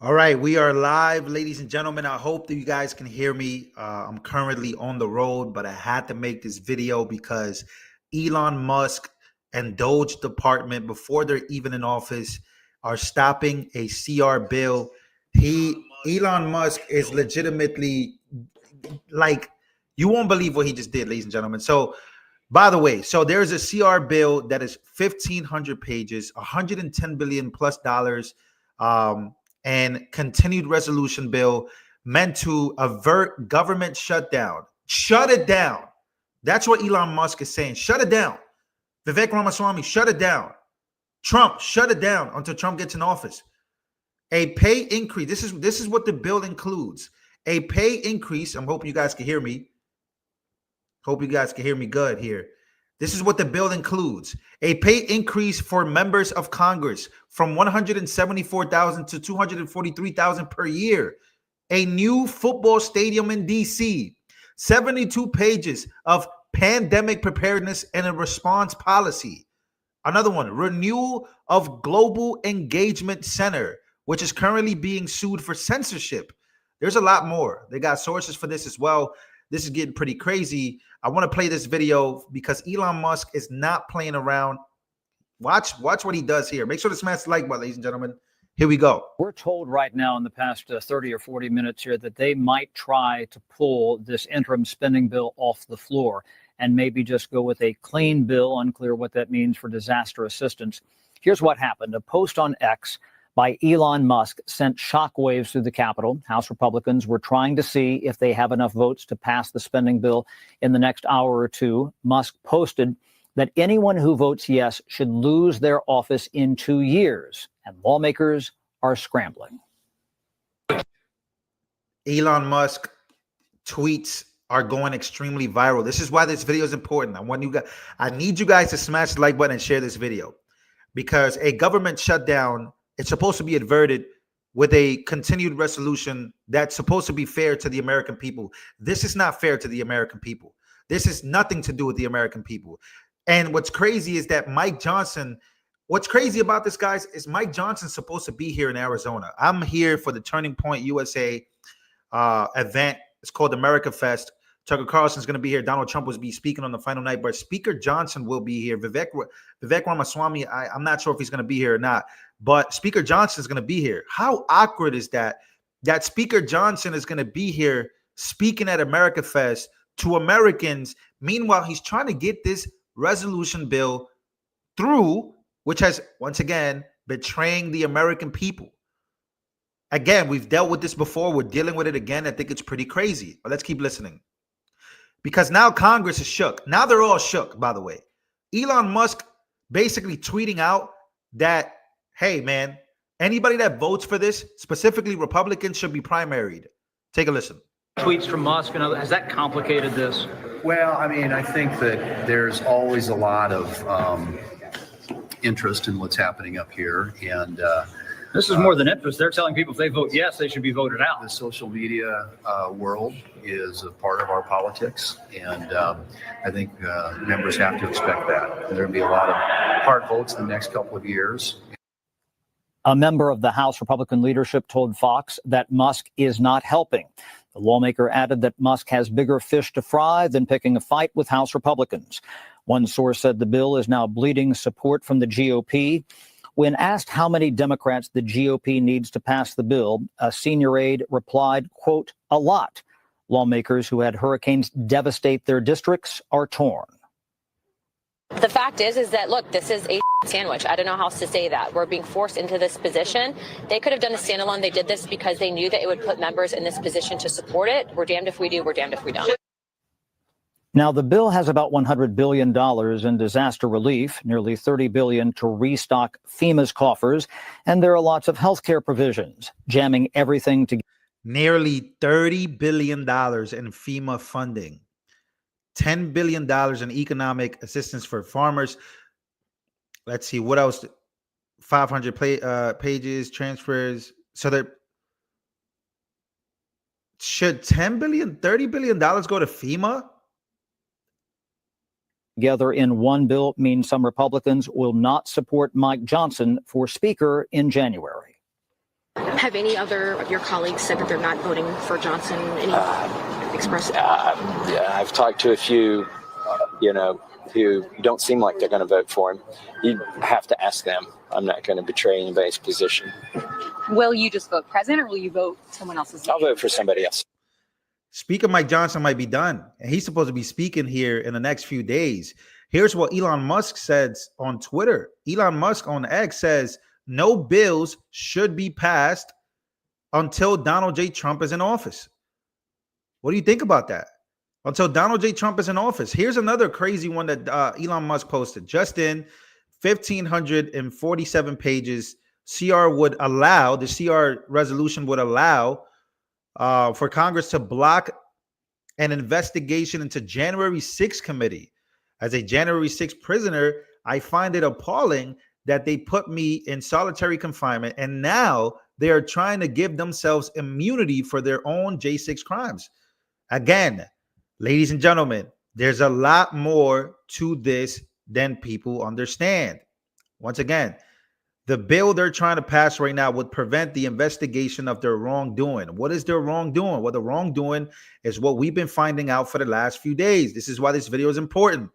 All right, we are live, ladies and gentlemen. I hope that you guys can hear me. I'm currently on the road, but I had to make this video because Elon Musk and Doge Department, before they're even in office, are stopping a CR bill. Elon Musk is legitimately like, you won't believe what he just did, ladies and gentlemen. So, by the way, there's a CR bill that is 1,500 pages, 110 billion plus dollars. And continued resolution bill meant to avert government shutdown. Shut it down. That's what Elon Musk is saying. Shut it down. Vivek Ramaswamy, shut it down. Trump, shut it down until Trump gets in office. A pay increase. This is what the bill includes. A pay increase. I'm hoping you guys can hear me. Hope you guys can hear me good here. This is what the bill includes. A pay increase for members of Congress from $174,000 to $243,000 per year. A new football stadium in D.C. 72 pages of pandemic preparedness and a response policy. Another one, renewal of Global Engagement Center, which is currently being sued for censorship. There's a lot more. They got sources for this as well. This is getting pretty crazy. I want to play this video because Elon Musk is not playing around. Watch what he does here. Make sure to smash the like button, ladies and gentlemen. Here we go. We're told right now in the past 30 or 40 minutes here that they might try to pull this interim spending bill off the floor and maybe just go with a clean bill. Unclear what that means for disaster assistance. Here's what happened. A post on X by Elon Musk sent shockwaves through the Capitol. House Republicans were trying to see if they have enough votes to pass the spending bill in the next hour or two. Musk posted that anyone who votes yes should lose their office in 2 years, and lawmakers are scrambling. Elon Musk tweets are going extremely viral. This is why this video is important. I need you guys to smash the like button and share this video, because a government shutdown, it's supposed to be averted with a continued resolution that's supposed to be fair to the American people. This is not fair to the American people. This is nothing to do with the American people. And what's crazy is that what's crazy about this, guys, is Mike Johnson's supposed to be here in Arizona. I'm here for the Turning Point USA event. It's called America Fest. Tucker Carlson's going to be here. Donald Trump will be speaking on the final night, but Speaker Johnson will be here. Vivek Ramaswamy, I'm not sure if he's going to be here or not, but Speaker Johnson is going to be here. How awkward is that Speaker Johnson is going to be here speaking at America Fest to Americans? Meanwhile, he's trying to get this resolution bill through, which has, once again, betraying the American people. Again, we've dealt with this before. We're dealing with it again. I think it's pretty crazy, but let's keep listening. Because now Congress is shook. Now they're all shook, by the way. Elon Musk basically tweeting out that, hey, man, anybody that votes for this, specifically Republicans, should be primaried. Take a listen. Tweets from Musk and others, has that complicated this? Well, I mean, I think that there's always a lot of interest in what's happening up here. And this is more than interest. They're telling people if they vote yes, they should be voted out. the social media world is a part of our politics. And I think members have to expect that. There'll be a lot of hard votes in the next couple of years. A member of the House Republican leadership told Fox that Musk is not helping. The lawmaker added that Musk has bigger fish to fry than picking a fight with House Republicans. One source said the bill is now bleeding support from the GOP. When asked how many Democrats the GOP needs to pass the bill, a senior aide replied, quote, a lot. Lawmakers who had hurricanes devastate their districts are torn. The fact is that, look, this is a sandwich. I don't know how else to say that. We're being forced into this position. They could have done a standalone. They did this because they knew that it would put members in this position to support it. We're damned if we do. We're damned if we don't. Now, the bill has about $100 billion in disaster relief, nearly $30 billion to restock FEMA's coffers, and there are lots of health care provisions, jamming everything together. Nearly $30 billion in FEMA funding. $10 billion in economic assistance for farmers. Let's see, what else? 500 pages, transfers. So there should $10 billion, $30 billion go to FEMA? Together in one bill means some Republicans will not support Mike Johnson for Speaker in January. Have any other of your colleagues said that they're not voting for Johnson? Any expressed? Yeah, I've talked to a few, who don't seem like they're going to vote for him. You have to ask them. I'm not going to betray anybody's position. Will you just vote president, or will you vote someone else's? I'll vote for somebody else. Speaker Mike Johnson might be done, and he's supposed to be speaking here in the next few days. Here's what Elon Musk says on Twitter. Elon Musk on X says, no bills should be passed until Donald J. Trump is in office. What do you think about that? Until Donald J. Trump is in office. Here's another crazy one that Elon Musk posted. Just in 1,547 pages, the CR resolution would allow for Congress to block an investigation into January 6th committee. As a January 6th prisoner, I find it appalling that they put me in solitary confinement, and now they are trying to give themselves immunity for their own J6 crimes. Again, ladies and gentlemen, there's a lot more to this than people understand. Once again, the bill they're trying to pass right now would prevent the investigation of their wrongdoing. What is their wrongdoing? Well, the wrongdoing is what we've been finding out for the last few days. This is why this video is important.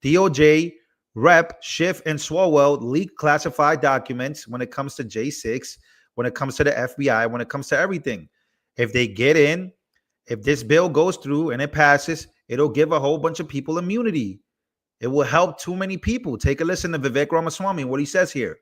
DOJ Rep. Schiff and Swalwell leaked classified documents when it comes to J6, when it comes to the FBI, when it comes to everything. If they get in, if this bill goes through and it passes, it'll give a whole bunch of people immunity. It will help too many people. Take a listen to Vivek Ramaswamy and what he says here.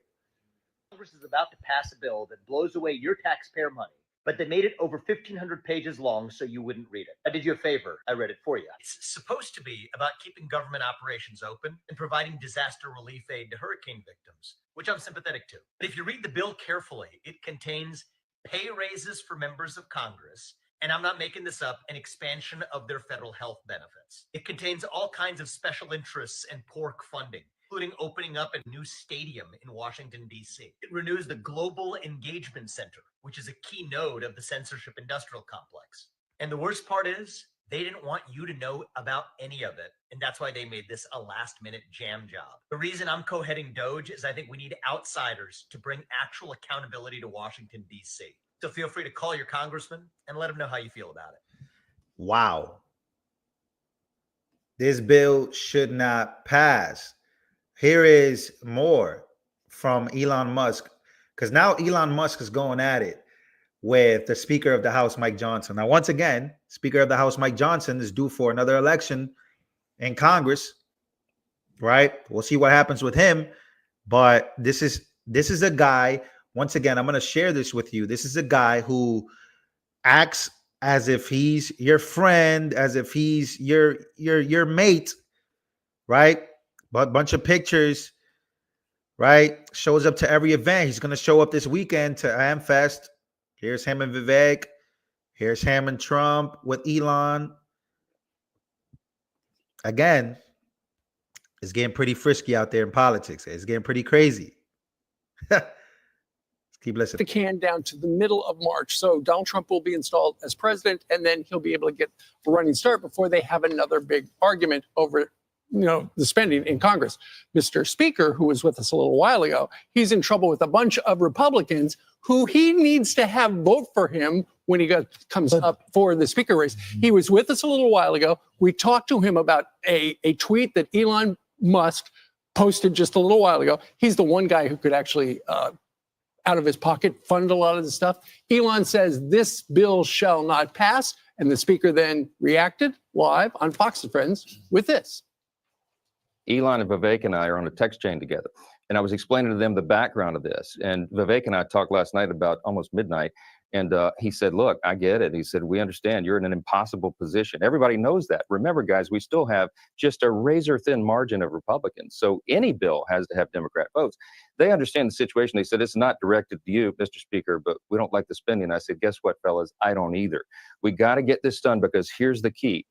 Congress is about to pass a bill that blows away your taxpayer money, but they made it over 1,500 pages long so you wouldn't read it. I did you a favor. I read it for you. It's supposed to be about keeping government operations open and providing disaster relief aid to hurricane victims, which I'm sympathetic to. But if you read the bill carefully, it contains pay raises for members of Congress, and I'm not making this up, an expansion of their federal health benefits. It contains all kinds of special interests and pork funding, including opening up a new stadium in Washington, D.C. It renews the Global Engagement Center, which is a key node of the censorship industrial complex. And the worst part is, they didn't want you to know about any of it, and that's why they made this a last-minute jam job. The reason I'm co-heading DOGE is I think we need outsiders to bring actual accountability to Washington, D.C. So feel free to call your congressman and let him know how you feel about it. Wow. This bill should not pass. Here is more from Elon Musk, because now Elon Musk is going at it with the Speaker of the House, Mike Johnson. Now, once again, Speaker of the House, Mike Johnson, is due for another election in Congress, right? We'll see what happens with him. But this is a guy, once again, I'm going to share this with you. This is a guy who acts as if he's your friend, as if he's your mate, right? But bunch of pictures, right? Shows up to every event. He's going to show up this weekend to AmFest. Here's him and Vivek. Here's him and Trump with Elon. Again, it's getting pretty frisky out there in politics. It's getting pretty crazy. Keep listening. The can down to the middle of March. So Donald Trump will be installed as president, and then he'll be able to get a running start before they have another big argument over the spending in Congress. Mr. Speaker, who was with us a little while ago, he's in trouble with a bunch of Republicans who he needs to have vote for him when he comes up for the speaker race. He was with us a little while ago. We talked to him about a tweet that Elon Musk posted just a little while ago. He's the one guy who could actually, out of his pocket, fund a lot of the stuff. Elon says this bill shall not pass. And the speaker then reacted live on Fox and Friends with this. Elon and Vivek and I are on a text chain together. And I was explaining to them the background of this. And Vivek and I talked last night about almost midnight. And he said, look, I get it. He said, we understand you're in an impossible position. Everybody knows that. Remember, guys, we still have just a razor thin margin of Republicans. So any bill has to have Democrat votes. They understand the situation. They said, it's not directed to you, Mr. Speaker, but we don't like the spending. I said, guess what, fellas? I don't either. We got to get this done because here's the key.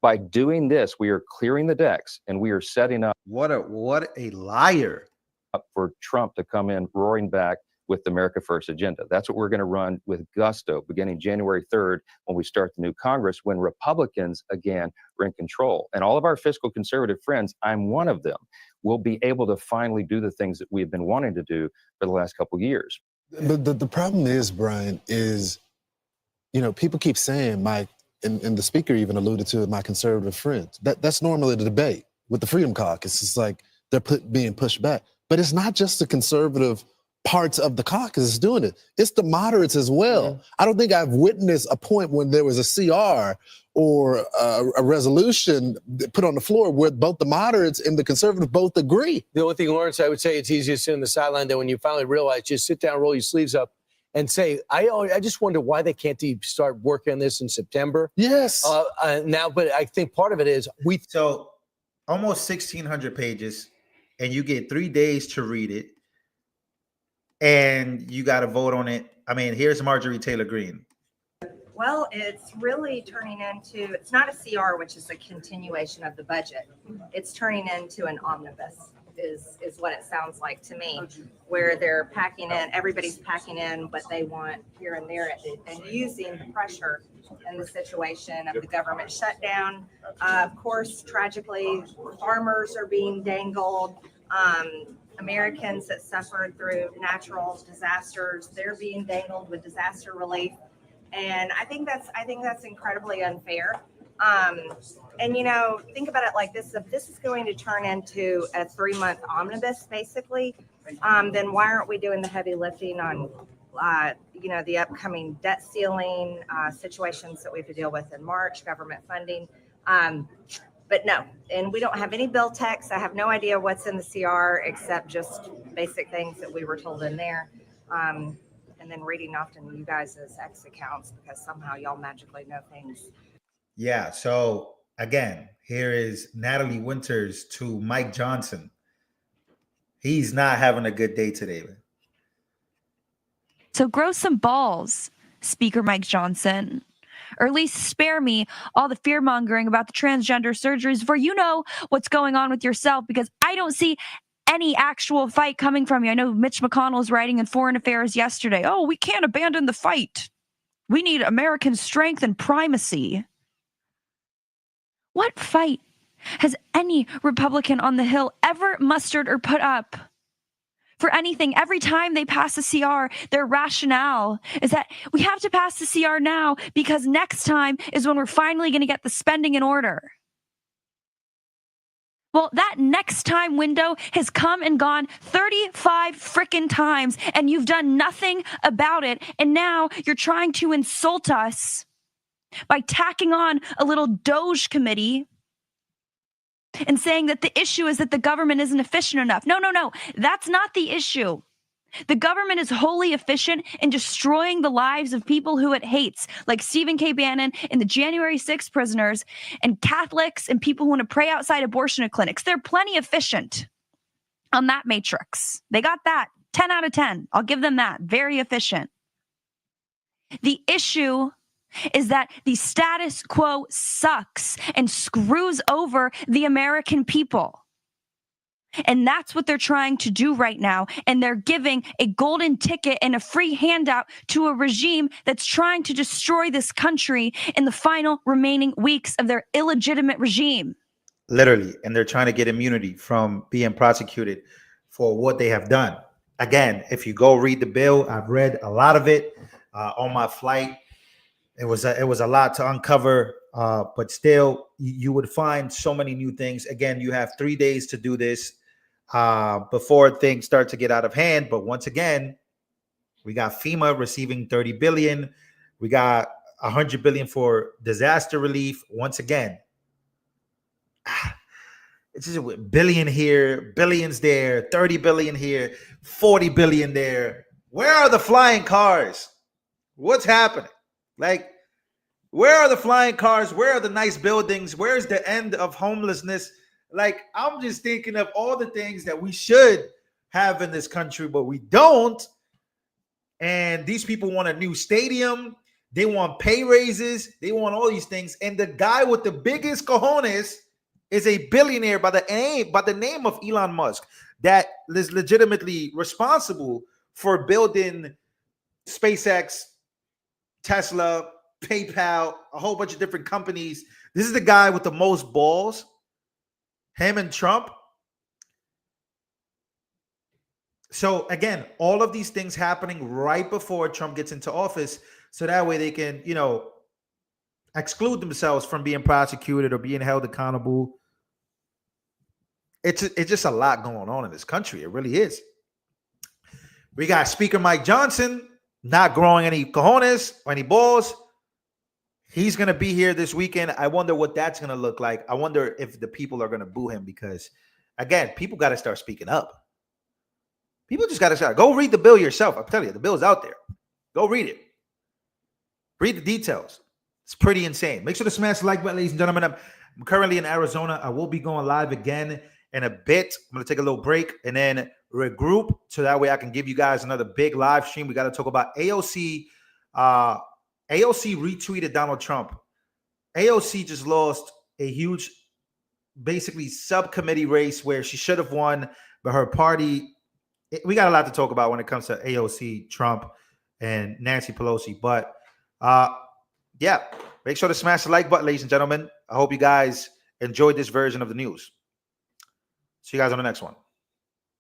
By doing this, we are clearing the decks and we are setting up. What a liar. Up for Trump to come in roaring back with the America First agenda. That's what we're going to run with gusto beginning January 3rd when we start the new Congress, when Republicans, again, are in control. And all of our fiscal conservative friends, I'm one of them, will be able to finally do the things that we've been wanting to do for the last couple of years. The problem is, Brian, is, people keep saying, Mike, and the speaker even alluded to it, my conservative friends. That's normally the debate with the Freedom Caucus. It's like they're being pushed back. But it's not just the conservative parts of the caucus that's doing it. It's the moderates as well. I don't think I've witnessed a point when there was a CR or a resolution put on the floor where both the moderates and the conservative both agree. The only thing, Lawrence, I would say it's easier to sit on the sideline than when you finally realize, just sit down, roll your sleeves up, and say, I just wonder why they can't start working on this in September. Yes. Now, but I think part of it is So almost 1,600 pages, and you get 3 days to read it, and you got to vote on it. I mean, here's Marjorie Taylor Greene. Well, it's really turning into, it's not a CR, which is a continuation of the budget. It's turning into an omnibus is what it sounds like to me, where they're packing in, everybody's packing in what they want here and there, and using the pressure and the situation of the government shutdown. Of course, tragically, farmers are being dangled. Americans that suffered through natural disasters, they're being dangled with disaster relief. And I think that's incredibly unfair. And think about it like this: if this is going to turn into a 3-month omnibus, basically, then why aren't we doing the heavy lifting on, the upcoming debt ceiling situations that we have to deal with in March, government funding? But no, and we don't have any bill text. I have no idea what's in the CR except just basic things that we were told in there. And then reading often you guys' X accounts because somehow y'all magically know things. Yeah. So again, here is Natalie Winters to Mike Johnson. He's not having a good day today, man. So grow some balls, Speaker Mike Johnson. Or at least spare me all the fear-mongering about the transgender surgeries, for you know what's going on with yourself, because I don't see any actual fight coming from you. I know Mitch McConnell's writing in Foreign Affairs yesterday, oh, we can't abandon the fight. We need American strength and primacy. What fight has any Republican on the Hill ever mustered or put up for anything? Every time they pass a CR, their rationale is that we have to pass the CR now because next time is when we're finally going to get the spending in order. Well, that next time window has come and gone 35 frickin' times, and you've done nothing about it. And now you're trying to insult us by tacking on a little Doge committee and saying that the issue is that the government isn't efficient enough. No. That's not the issue. The government is wholly efficient in destroying the lives of people who it hates, like Stephen K. Bannon and the January 6th prisoners and Catholics and people who want to pray outside abortion clinics. They're plenty efficient on that matrix. They got that 10 out of 10. I'll give them that. Very efficient. The issue is that the status quo sucks and screws over the American people. And that's what they're trying to do right now. And they're giving a golden ticket and a free handout to a regime that's trying to destroy this country in the final remaining weeks of their illegitimate regime. Literally. And they're trying to get immunity from being prosecuted for what they have done. Again, if you go read the bill, I've read a lot of it on my flight. It was a lot to uncover, but still, you would find so many new things. Again, you have 3 days to do this before things start to get out of hand. But once again, we got FEMA receiving $30 billion. We got $100 billion for disaster relief. Once again, it's just a billion here, billions there, 30 billion here, 40 billion there. Where are the flying cars? What's happening? Like, where are the flying cars? Where are the nice buildings? Where's the end of homelessness? Like, I'm just thinking of all the things that we should have in this country, but we don't. And these people want a new stadium. They want pay raises. They want all these things. And the guy with the biggest cojones is a billionaire by the name of Elon Musk that is legitimately responsible for building SpaceX, Tesla, PayPal, a whole bunch of different companies. This is the guy with the most balls, him and Trump. So again, all of these things happening right before Trump gets into office, so that way they can, you know, exclude themselves from being prosecuted or being held accountable. It's just a lot going on in this country. It really is. We got Speaker Mike Johnson not growing any cojones or any balls. He's going to be here this weekend. I wonder what that's going to look like. I wonder if the people are going to boo him because, again, people got to start speaking up. People just got to start. Go read the bill yourself. I'm telling you, the bill's out there. Go read it. Read the details. It's pretty insane. Make sure to smash the like button, ladies and gentlemen. I'm currently in Arizona. I will be going live again in a bit. I'm going to take a little break and then regroup so that way I can give you guys another big live stream. We got to talk about AOC. AOC retweeted Donald Trump. AOC just lost a huge, basically, subcommittee race where she should have won, but her party. We got a lot to talk about when it comes to AOC, Trump, and Nancy Pelosi. But yeah, make sure to smash the like button, ladies and gentlemen. I hope you guys enjoyed this version of the news. See you guys on the next one.